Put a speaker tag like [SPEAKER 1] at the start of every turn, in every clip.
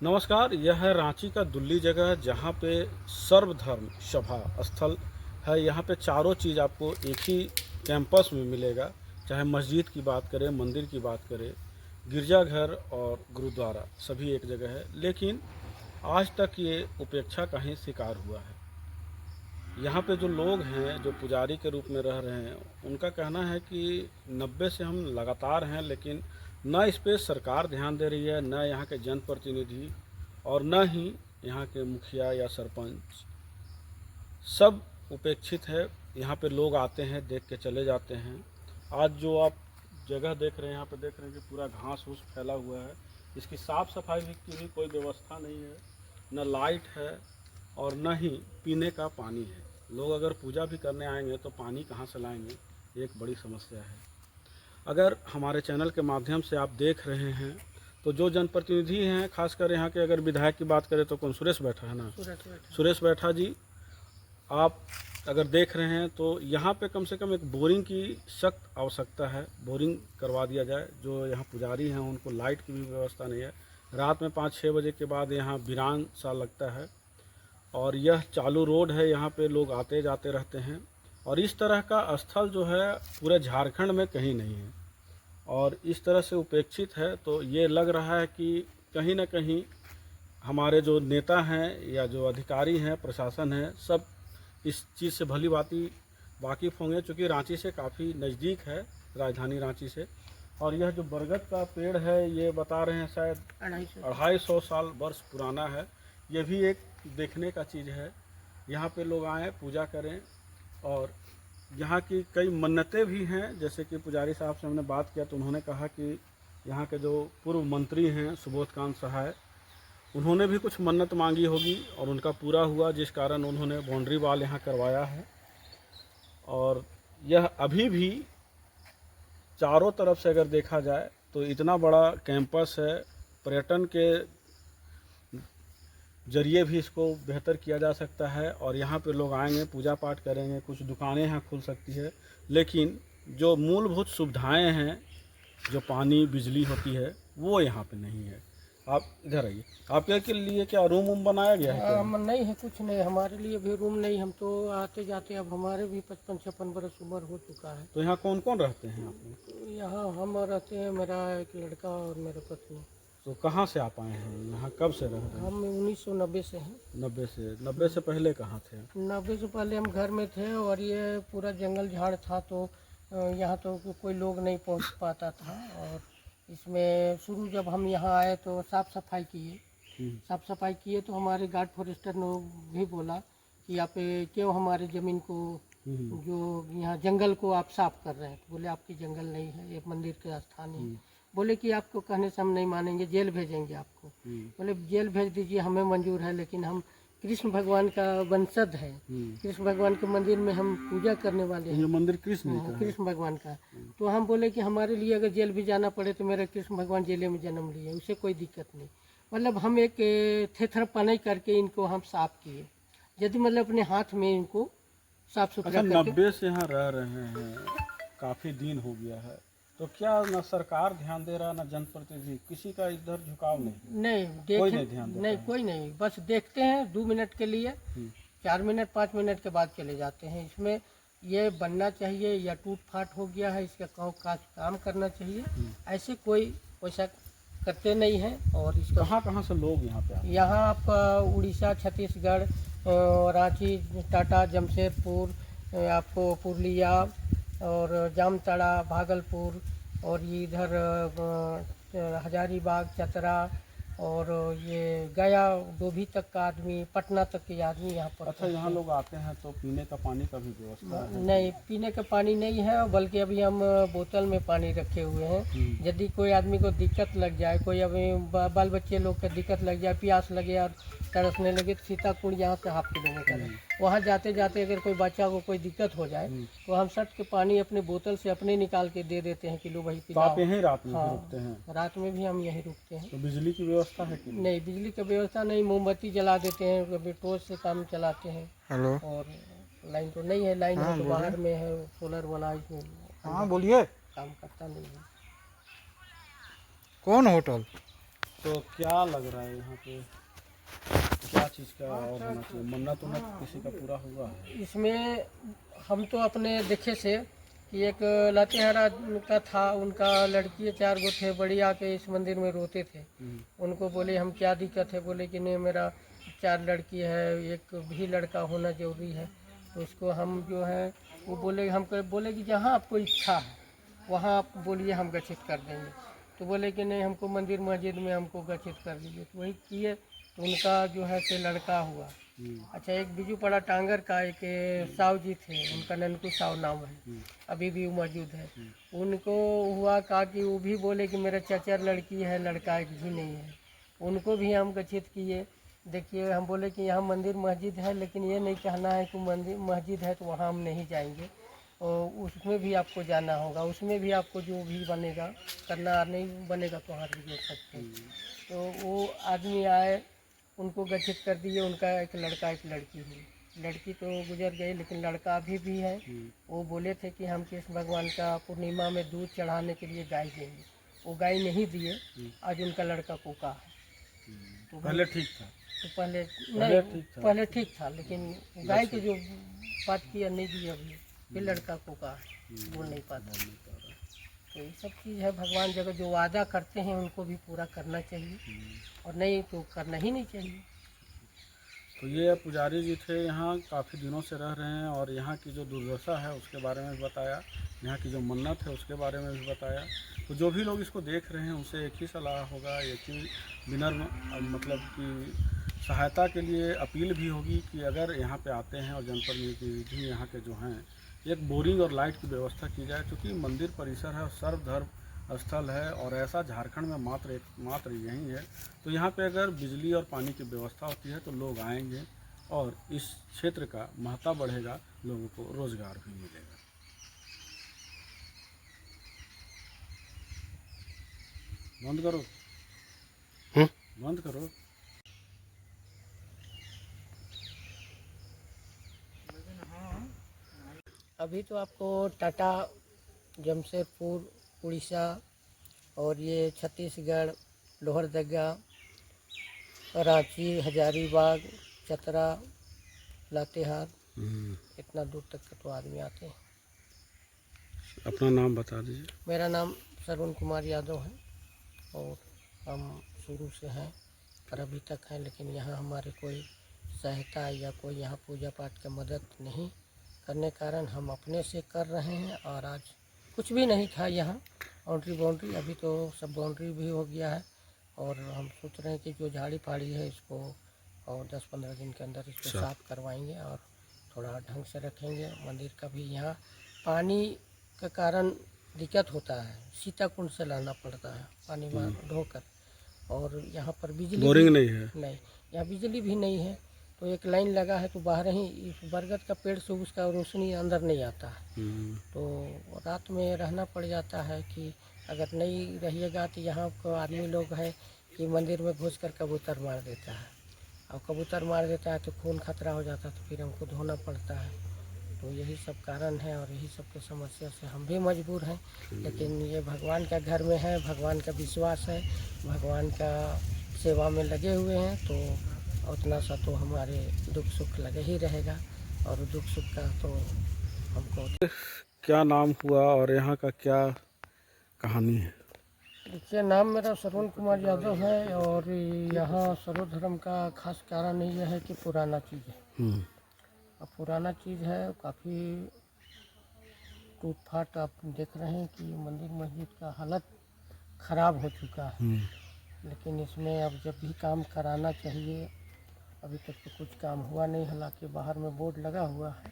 [SPEAKER 1] नमस्कार, यह है रांची का दुल्ली जगह जहाँ पे सर्वधर्म सभा स्थल है। यहाँ पे चारों चीज़ आपको एक ही कैंपस में मिलेगा, चाहे मस्जिद की बात करें, मंदिर की बात करें, गिरजाघर और गुरुद्वारा, सभी एक जगह है। लेकिन आज तक ये उपेक्षा का ही शिकार हुआ है। यहाँ पे जो लोग हैं, जो पुजारी के रूप में रह रहे हैं, उनका कहना है कि 90 से हम लगातार हैं, लेकिन न इस पे सरकार ध्यान दे रही है, न यहाँ के जनप्रतिनिधि और न ही यहाँ के मुखिया या सरपंच। सब उपेक्षित है। यहाँ पे लोग आते हैं, देख के चले जाते हैं। आज जो आप जगह देख रहे हैं, यहाँ पे देख रहे हैं कि पूरा घास फूस फैला हुआ है। इसकी साफ़ सफाई की भी कोई व्यवस्था नहीं है, न लाइट है और न ही पीने का पानी है। लोग अगर पूजा भी करने आएंगे तो पानी कहाँ से लाएंगे, ये एक बड़ी समस्या है। अगर हमारे चैनल के माध्यम से आप देख रहे हैं तो जो जनप्रतिनिधि हैं, खासकर यहाँ के अगर विधायक की बात करें तो कौन, सुरेश बैठा है ना, सुरेश बैठा जी, आप अगर देख रहे हैं तो यहाँ पे कम से कम एक बोरिंग की सख्त आवश्यकता है। बोरिंग करवा दिया जाए। जो यहाँ पुजारी हैं उनको लाइट की भी व्यवस्था नहीं है। रात में 5-6 बजे के बाद यहाँ वीरान सा लगता है और यह चालू रोड है, यहाँ पे लोग आते जाते रहते हैं और इस तरह का स्थल जो है पूरे झारखंड में कहीं नहीं है और इस तरह से उपेक्षित है। तो ये लग रहा है कि कहीं ना कहीं हमारे जो नेता हैं या जो अधिकारी हैं, प्रशासन है, सब इस चीज़ से भली भांति वाकिफ़ होंगे, चूँकि रांची से काफ़ी नज़दीक है, राजधानी रांची से। और यह जो बरगद का पेड़ है, ये बता रहे हैं शायद 250 साल वर्ष पुराना है। ये भी एक देखने का चीज़ है। यहाँ पे लोग आएँ, पूजा करें और यहाँ की कई मन्नतें भी हैं। जैसे कि पुजारी साहब से हमने बात किया तो उन्होंने कहा कि यहाँ के जो पूर्व मंत्री हैं सुबोधकांत सहाय, उन्होंने भी कुछ मन्नत मांगी होगी और उनका पूरा हुआ, जिस कारण उन्होंने बाउंड्री वाल यहाँ करवाया है। और यह अभी भी चारों तरफ से अगर देखा जाए तो इतना बड़ा कैंपस है, पर्यटन के जरिए भी इसको बेहतर किया जा सकता है और यहाँ पे लोग आएंगे, पूजा पाठ करेंगे, कुछ दुकानें यहाँ खुल सकती है। लेकिन जो मूलभूत सुविधाएं हैं, जो पानी बिजली होती है, वो यहाँ पे नहीं है। आप इधर आइए। आपके लिए क्या रूम बनाया गया है?
[SPEAKER 2] नहीं है, कुछ नहीं, हमारे लिए भी रूम नहीं। हम तो आते जाते, अब हमारे भी 55-56 बरस उम्र हो चुका है।
[SPEAKER 1] तो यहाँ कौन कौन रहते हैं आप?
[SPEAKER 2] यहाँ हम रहते हैं, मेरा एक लड़का और मेरे पत्नी।
[SPEAKER 1] तो कहाँ से आप आए हैं यहाँ, कब से रह रहे हैं?
[SPEAKER 2] हम 1990 से हैं।
[SPEAKER 1] 90 से पहले कहाँ थे?
[SPEAKER 2] 90 से पहले हम घर में थे और ये पूरा जंगल झाड़ था, तो यहाँ तो कोई लोग नहीं पहुँच पाता था। और इसमें शुरू जब हम यहाँ आए तो साफ़ सफाई किए तो हमारे गार्ड फॉरेस्टर ने भी बोला कि आप क्यों हमारे ज़मीन को, जो यहाँ जंगल को आप साफ़ कर रहे हैं। तो बोले आपकी जंगल नहीं है, ये मंदिर का स्थान है। बोले कि आपको कहने से हम नहीं मानेंगे, जेल भेजेंगे आपको। बोले जेल भेज दीजिए, हमें मंजूर है, लेकिन हम कृष्ण भगवान का वंशज है। कृष्ण भगवान के मंदिर में हम पूजा करने वाले हैं।
[SPEAKER 1] ये मंदिर कृष्ण
[SPEAKER 2] भगवान का। तो हम बोले कि हमारे लिए अगर जेल भी जाना पड़े तो मेरा कृष्ण भगवान जेल में जन्म लिए, उसे कोई दिक्कत नहीं। मतलब हम एक थेथर पनाई करके इनको हम साफ किए, यदि मतलब अपने हाथ में इनको साफ सुथरा।
[SPEAKER 1] 90 से यहाँ रह रहे हैं, काफ़ी दिन हो गया है, तो क्या न सरकार ध्यान दे रहा, न जनप्रतिनिधि, किसी का इधर झुकाव नहीं? कोई नहीं ध्यान देता?
[SPEAKER 2] नहीं, कोई नहीं, बस देखते हैं 2 मिनट के लिए, 4 मिनट 5 मिनट के बाद चले जाते हैं। इसमें ये बनना चाहिए या टूट फाट हो गया है, इसका काम करना चाहिए। ऐसे कोई वैसा करते नहीं हैं। और इसका
[SPEAKER 1] कहाँ से लोग यहाँ पे आते हैं?
[SPEAKER 2] यहाँ आपका उड़ीसा, छत्तीसगढ़, रांची, टाटा, जमशेदपुर, आपको पुरुलिया और जामताड़ा, भागलपुर और ये इधर हजारीबाग, चतरा और ये गया, डोभी तक का आदमी, पटना तक के आदमी यहाँ पर।
[SPEAKER 1] अच्छा, यहाँ लोग आते हैं तो पीने का पानी का भी व्यवस्था है?
[SPEAKER 2] नहीं, पीने का पानी नहीं है, बल्कि अभी हम बोतल में पानी रखे हुए हैं। यदि कोई आदमी को दिक्कत लग जाए, कोई अभी बाल बच्चे लोग को दिक्कत लग जाए, प्यास लगे और तरसने लगे, तो सीताकुंड यहाँ से 1/2 किलोमीटर है, वहाँ जाते जाते अगर कोई बच्चा को कोई दिक्कत हो जाए तो हम सट के पानी अपने बोतल से अपने निकाल के दे देते हैं कि लो भाई पिलाओ।
[SPEAKER 1] आप यहीं रात में रुकते हैं?
[SPEAKER 2] रात में भी हम यहीं रुकते हैं।
[SPEAKER 1] तो बिजली की व्यवस्था है कि
[SPEAKER 2] नहीं, बिजली की व्यवस्था नहीं, मोमबत्ती जला देते हैं, कभी टॉर्च से काम चलाते हैं।
[SPEAKER 3] हेलो।
[SPEAKER 2] और लाइन तो नहीं है, लाइन है तो बाहर में है, सोलर वाला इसमें
[SPEAKER 3] हाँ बोलिए,
[SPEAKER 2] काम करता नहीं है।
[SPEAKER 3] कौन होटल?
[SPEAKER 1] तो क्या लग रहा है यहाँ पे, क्या चीज़ का और होना चाहिए? मन्नत उन्नत किसी का पूरा हुआ है?
[SPEAKER 2] इसमें हम तो अपने देखे से कि एक लातेहारा का था, उनका लड़की 4 गो थे, बड़ी आके इस मंदिर में रोते थे। उनको बोले हम क्या दिक्कत है, बोले कि नहीं मेरा 4 लड़की है, एक भी लड़का होना जरूरी है। तो उसको हम जो है वो बोले, हमको बोले कि जहाँ आपको इच्छा है वहाँ आप बोलिए, हम गठित कर देंगे। तो बोले कि नहीं हमको मंदिर मस्जिद में हमको गठित कर दीजिए। तो वही किए, तो उनका जो है से लड़का हुआ। अच्छा, एक बिजूपड़ा टांगर का एक साव जी थे, उनका ननकू साव नाम है, अभी भी वो मौजूद है। उनको हुआ कहा कि वो भी बोले कि मेरा 4 लड़की है, लड़का एक भी नहीं है। उनको भी हम गठित किए। देखिए हम बोले कि यहाँ मंदिर मस्जिद है, लेकिन ये नहीं कहना है कि मंदिर मस्जिद है तो वहाँ हम नहीं जाएंगे, और उसमें भी आपको जाना होगा, उसमें भी आपको जो भी बनेगा करना, नहीं बनेगा तो हाथ भी जोड़ सकते हैं। तो वो आदमी आए, उनको गठित कर दिए। उनका एक लड़का एक लड़की हुई, लड़की तो गुजर गई लेकिन लड़का अभी भी है। वो बोले थे कि हम कृष्ण भगवान का पूर्णिमा में दूध चढ़ाने के लिए गाय देंगे, वो गाय नहीं दिए। आज उनका लड़का कोका है। तो
[SPEAKER 1] पहले ठीक था?
[SPEAKER 2] तो पहले
[SPEAKER 1] पहले
[SPEAKER 2] नहीं,
[SPEAKER 1] ठीक था।
[SPEAKER 2] पहले ठीक था, लेकिन गाय के जो बात किया नहीं दी अभी, फिर लड़का कोका है, बोल नहीं पाता। तो ये सब चीज़ है, भगवान जगह जो वादा करते हैं उनको भी पूरा करना चाहिए, और नहीं तो करना ही नहीं चाहिए।
[SPEAKER 1] तो ये पुजारी जी थे, यहाँ काफ़ी दिनों से रह रहे हैं, और यहाँ की जो दुर्दशा है उसके बारे में भी बताया, यहाँ की जो मन्नत है उसके बारे में भी बताया। तो जो भी लोग इसको देख रहे हैं उनसे एक ही सलाह होगा, एक ही विनम्र मतलब कि सहायता के लिए अपील भी होगी कि अगर यहाँ पे आते हैं और जनपद प्रतिनिधि यहाँ के जो हैं, एक बोरिंग और लाइट की व्यवस्था की जाए, क्योंकि मंदिर परिसर है और सर्वधर्म स्थल है, और ऐसा झारखंड में मात्र यही है। तो यहाँ पे अगर बिजली और पानी की व्यवस्था होती है तो लोग आएंगे और इस क्षेत्र का महत्व बढ़ेगा, लोगों को रोजगार भी मिलेगा। बंद करो, बंद करो।
[SPEAKER 2] अभी तो आपको टाटा, जमशेदपुर, उड़ीसा और ये छत्तीसगढ़, लोहरदगा, रांची, हजारीबाग, चतरा, लातेहार, इतना दूर तक के तो आदमी आते हैं।
[SPEAKER 1] अपना नाम बता दीजिए।
[SPEAKER 2] मेरा नाम श्रवण कुमार यादव है, और हम शुरू से हैं और अभी तक हैं, लेकिन यहाँ हमारे कोई सहायता या कोई यहाँ पूजा पाठ का मदद नहीं करने कारण हम अपने से कर रहे हैं। और आज कुछ भी नहीं था यहाँ, बाउंड्री, अभी तो सब बाउंड्री भी हो गया है, और हम सोच रहे हैं कि जो झाड़ी फाड़ी है इसको और 10-15 दिन के अंदर इसको साफ करवाएंगे और थोड़ा ढंग से रखेंगे। मंदिर का भी यहाँ पानी के कारण दिक्कत होता है, सीताकुंड से लाना पड़ता है पानी में ढोकर, और यहाँ पर बिजली
[SPEAKER 1] बोरिंग नहीं है?
[SPEAKER 2] नहीं, यहाँ बिजली भी नहीं है। तो एक लाइन लगा है तो बाहर ही इस बरगद का पेड़ से उसका रोशनी अंदर नहीं आता है, तो रात में रहना पड़ जाता है कि अगर नहीं रहिएगा तो यहाँ को आदमी लोग है कि मंदिर में घुस कर कबूतर मार देता है, और कबूतर मार देता है तो खून खतरा हो जाता है, तो फिर हमको धोना पड़ता है। तो यही सब कारण है, और यही सब की समस्या से हम भी मजबूर हैं। लेकिन ये भगवान का घर में है, भगवान का विश्वास है, भगवान का सेवा में लगे हुए हैं, तो उतना सा तो हमारे दुख सुख लगे ही रहेगा, और दुख सुख का तो हमको।
[SPEAKER 1] क्या नाम हुआ और यहाँ का क्या कहानी है?
[SPEAKER 2] देखिए, नाम मेरा श्रवण कुमार यादव है, और यहाँ सर्वधर्म का खास कारण ये है कि पुराना चीज़ है। अब पुराना चीज़ है, काफ़ी टूट फाट आप देख रहे हैं कि मंदिर मस्जिद का हालत ख़राब हो चुका है। लेकिन इसमें अब जब भी काम कराना चाहिए, अभी तक तो कुछ काम हुआ नहीं। हालांकि बाहर में बोर्ड लगा हुआ है,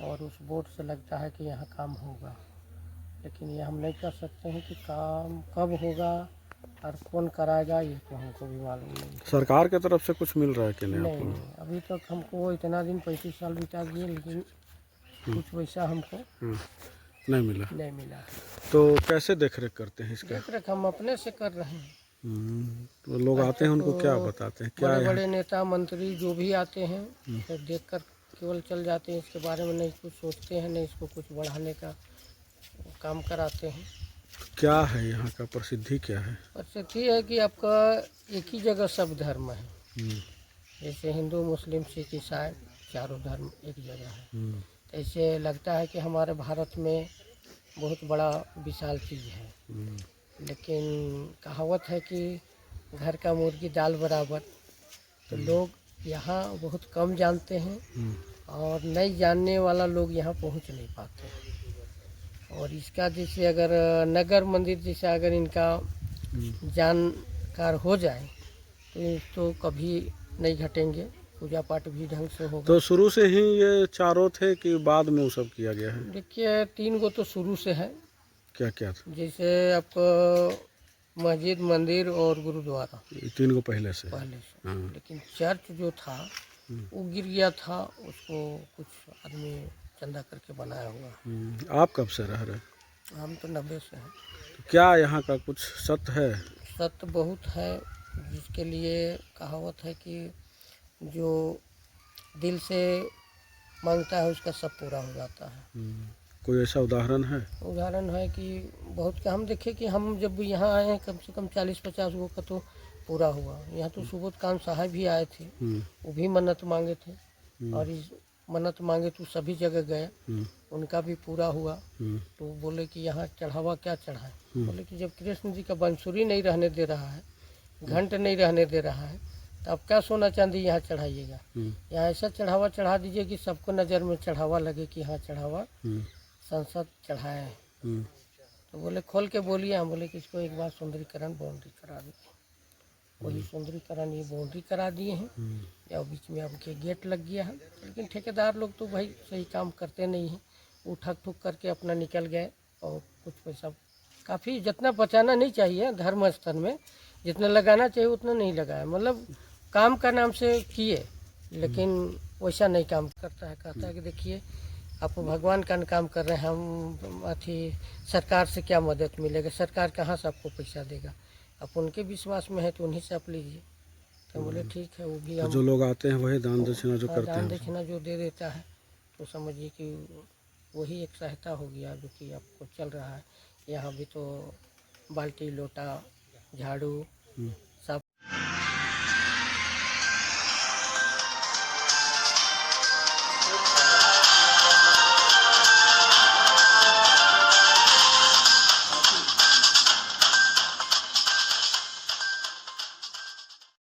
[SPEAKER 2] और उस बोर्ड से लगता है कि यहाँ काम होगा, लेकिन ये हम नहीं कर सकते हैं कि काम कब होगा और कौन कराएगा, ये तो हमको भी मालूम नहीं है।
[SPEAKER 1] सरकार की तरफ से कुछ मिल रहा है कि नहीं
[SPEAKER 2] नहीं,
[SPEAKER 1] आपको?
[SPEAKER 2] नहीं, अभी तक हमको इतना दिन 35 साल बिता दिए, लेकिन कुछ पैसा हमको
[SPEAKER 1] नहीं मिला।
[SPEAKER 2] नहीं मिला।
[SPEAKER 1] तो कैसे देख रेख करते हैं इसका?
[SPEAKER 2] देख रेख हम अपने से कर रहे हैं।
[SPEAKER 1] तो लोग आते हैं, उनको क्या बताते हैं, क्या
[SPEAKER 2] बड़े
[SPEAKER 1] यहाँ?
[SPEAKER 2] बड़े नेता मंत्री जो भी आते हैं, फिर देख कर केवल चल जाते हैं, इसके बारे में नहीं कुछ सोचते हैं, नहीं इसको कुछ बढ़ाने का काम कराते हैं।
[SPEAKER 1] क्या है यहाँ का प्रसिद्धि क्या है?
[SPEAKER 2] प्रसिद्धि है कि आपका एक ही जगह सब धर्म है,
[SPEAKER 1] हम्म,
[SPEAKER 2] जैसे हिंदू मुस्लिम सिख ईसाई चारों धर्म एक जगह है।
[SPEAKER 1] हम्म,
[SPEAKER 2] तो ऐसे लगता है कि हमारे भारत में बहुत बड़ा विशाल चीज़ है,
[SPEAKER 1] हम्म,
[SPEAKER 2] लेकिन कहावत है कि घर का मुर्गी दाल बराबर। तो लोग यहाँ बहुत कम जानते हैं
[SPEAKER 1] हम्म,
[SPEAKER 2] और नहीं जानने वाला लोग यहाँ पहुँच नहीं पाते हैं। और इसका जैसे अगर नगर मंदिर जैसे अगर इनका जानकार हो जाए तो कभी नहीं घटेंगे, पूजा पाठ भी ढंग से होगा।
[SPEAKER 1] तो शुरू से ही ये चारों थे कि बाद में वो सब किया गया है?
[SPEAKER 2] देखिए 3 गो तो शुरू से है,
[SPEAKER 1] क्या क्या था?
[SPEAKER 2] जैसे आपको मस्जिद मंदिर और गुरुद्वारा
[SPEAKER 1] ये 3 को पहले से?
[SPEAKER 2] पहले से।
[SPEAKER 1] हाँ।
[SPEAKER 2] लेकिन चर्च जो था वो गिर गया था, उसको कुछ आदमी चंदा करके बनाया हुआ है।
[SPEAKER 1] आप कब से रह रहे हैं?
[SPEAKER 2] हम तो 90 से हैं।
[SPEAKER 1] तो क्या यहाँ का कुछ सत्य है?
[SPEAKER 2] सत्य बहुत है, जिसके लिए कहावत है कि जो दिल से मांगता है उसका सब पूरा हो जाता है।
[SPEAKER 1] कोई ऐसा उदाहरण है?
[SPEAKER 2] उदाहरण है कि बहुत का हम देखे कि हम जब यहाँ आए हैं कम से कम 40-50 गो का तो पूरा हुआ। यहाँ तो सुबोध कांत साहब भी आए थे, वो भी मन्नत मांगे थे और इस मन्नत मांगे तो सभी जगह गए, उनका भी पूरा हुआ। तो बोले कि यहाँ चढ़ावा क्या चढ़ाए? बोले कि जब कृष्ण जी का बांसुरी नहीं रहने दे रहा है, घंट नहीं रहने दे रहा है, तो आप क्या सोना चांदी यहाँ चढ़ाइएगा? यहाँ ऐसा चढ़ावा चढ़ा दीजिए कि सबको नज़र में चढ़ावा लगे कि हाँ चढ़ावा संसद चढ़ाए हैं। तो बोले खोल के बोलिए। हम बोले कि इसको एक बार सुंदरीकरण बाउंड्री करा दीजिए। वही सुंदरीकरण ये बाउंड्री करा दिए हैं और बीच में अब के गेट लग गया है। लेकिन ठेकेदार लोग तो भाई सही काम करते नहीं हैं, वो ठग ठुक करके अपना निकल गए और कुछ पैसा काफ़ी जितना बचाना नहीं चाहिए धर्म स्थल में, जितना लगाना चाहिए उतना नहीं लगाया। मतलब काम का नाम से किए, लेकिन वैसा नहीं काम करता है। कहता है कि देखिए आप भगवान का काम कर रहे हैं, हम अथी सरकार से क्या मदद मिलेगा? सरकार कहाँ से आपको पैसा देगा? आप उनके विश्वास में है तो उन्हीं से आप लीजिए। तो बोले ठीक है, वो भी
[SPEAKER 1] तो
[SPEAKER 2] हम
[SPEAKER 1] जो लोग आते हैं वही दान दक्षिणा जो करते
[SPEAKER 2] दान
[SPEAKER 1] हैं?
[SPEAKER 2] दक्षिणा जो दे देता है तो समझिए कि वही एक सहायता हो गया जो कि आपको चल रहा है। यहाँ भी तो बाल्टी लोटा झाड़ू